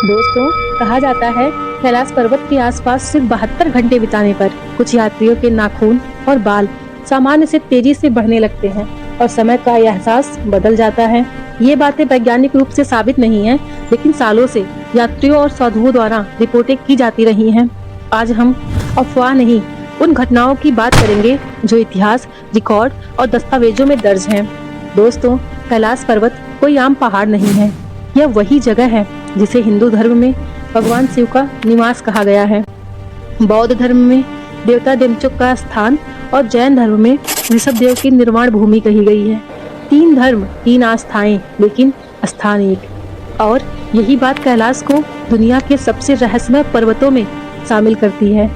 दोस्तों, कहा जाता है कैलाश पर्वत के आसपास सिर्फ 72 घंटे बिताने पर कुछ यात्रियों के नाखून और बाल सामान्य से तेजी से बढ़ने लगते हैं और समय का एहसास बदल जाता है। ये बातें वैज्ञानिक रूप से साबित नहीं है, लेकिन सालों से यात्रियों और साधुओं द्वारा रिपोर्टें की जाती रही हैं। आज हम अफवाह नहीं, उन घटनाओं की बात करेंगे जो इतिहास, रिकॉर्ड और दस्तावेजों में दर्ज हैं। दोस्तों, कैलाश पर्वत कोई आम पहाड़ नहीं है। यह वही जगह है जिसे हिंदू धर्म में भगवान शिव का निवास कहा गया है, बौद्ध धर्म में देवता डेमचोक का स्थान और जैन धर्म में ऋषभदेव की निर्माण भूमि कही गई है। 3 धर्म, 3 आस्थाएं, लेकिन स्थान एक। और यही बात कैलाश को दुनिया के सबसे रहस्यमय पर्वतों में शामिल करती है।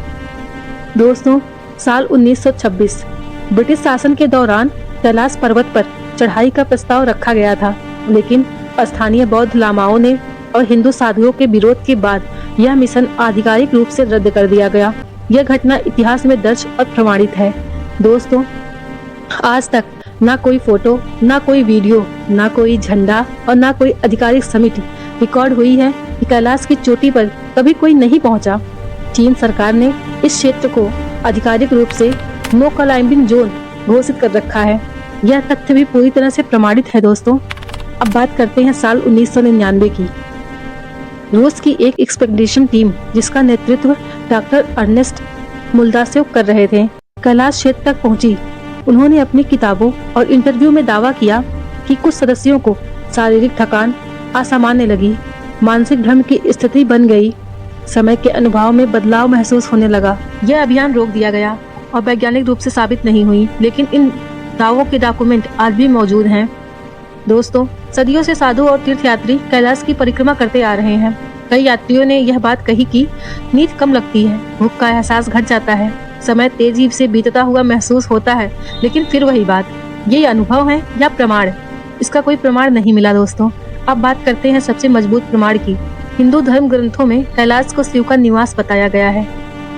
दोस्तों, साल 1926 ब्रिटिश शासन के दौरान कैलाश पर्वत पर चढ़ाई का प्रस्ताव रखा गया था, लेकिन स्थानीय बौद्ध लामाओं ने और हिंदू साधुओं के विरोध के बाद यह मिशन आधिकारिक रूप से रद्द कर दिया गया। यह घटना इतिहास में दर्ज और प्रमाणित है। दोस्तों, आज तक ना कोई फोटो, ना कोई वीडियो, ना कोई झंडा और ना कोई आधिकारिक समिति रिकॉर्ड हुई है कि कैलाश की चोटी पर कभी कोई नहीं पहुंचा। चीन सरकार ने इस क्षेत्र को आधिकारिक रूप से नो क्लाइंबिंग जोन घोषित कर रखा है। यह तथ्य भी पूरी तरह से प्रमाणित है। दोस्तों, अब बात करते हैं साल 1999 की। रूस की एक एक्सपेडिशन टीम, जिसका नेतृत्व डॉक्टर अर्नेस्ट मुल्दासेव कर रहे थे, कैलाश क्षेत्र तक पहुंची। उन्होंने अपनी किताबों और इंटरव्यू में दावा किया कि कुछ सदस्यों को शारीरिक थकान असामान्य लगी, मानसिक भ्रम की स्थिति बन गई, समय के अनुभव में बदलाव महसूस होने लगा। यह अभियान रोक दिया गया और वैज्ञानिक रूप से साबित नहीं हुई, लेकिन इन दावों के डॉक्यूमेंट आज भी मौजूद हैं। दोस्तों, सदियों से साधु और तीर्थयात्री कैलाश की परिक्रमा करते आ रहे हैं। कई यात्रियों ने यह बात कही कि नींद कम लगती है, भूख का एहसास घट जाता है, समय तेजी से बीतता हुआ महसूस होता है। लेकिन फिर वही बात, ये अनुभव है या प्रमाण? इसका कोई प्रमाण नहीं मिला। दोस्तों, अब बात करते हैं सबसे मजबूत प्रमाण की। हिंदू धर्म ग्रंथों में कैलाश को शिव का निवास बताया गया है।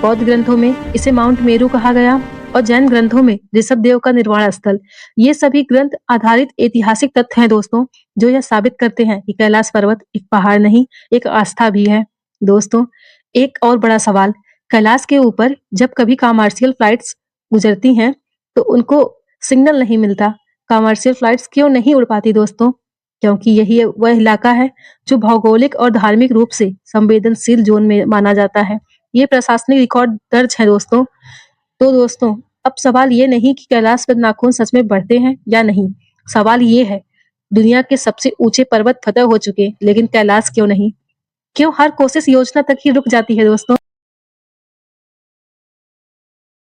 बौद्ध ग्रंथों में इसे माउंट मेरू कहा गया और जैन ग्रंथों में ऋषभदेव का निर्वाण स्थल। ये सभी ग्रंथ आधारित ऐतिहासिक तथ्य हैं दोस्तों, जो यह साबित करते हैं कि कैलाश पर्वत एक पहाड़ नहीं, एक आस्था भी है। दोस्तों, एक और बड़ा सवाल, कैलाश के ऊपर जब कभी कमर्शियल फ्लाइट्स गुजरती हैं तो उनको सिग्नल नहीं मिलता। कमर्शियल फ्लाइट्स क्यों नहीं उड़ पाती दोस्तों? क्योंकि यही वह इलाका है जो भौगोलिक और धार्मिक रूप से संवेदनशील जोन में माना जाता है। ये प्रशासनिक रिकॉर्ड दर्ज है दोस्तों। तो दोस्तों, अब सवाल ये नहीं कि कैलाश पर नाखून सच में बढ़ते हैं या नहीं। सवाल ये है, दुनिया के सबसे ऊंचे पर्वत फतह हो चुके, लेकिन कैलाश क्यों नहीं? क्यों हर कोशिश योजना तक ही रुक जाती है दोस्तों?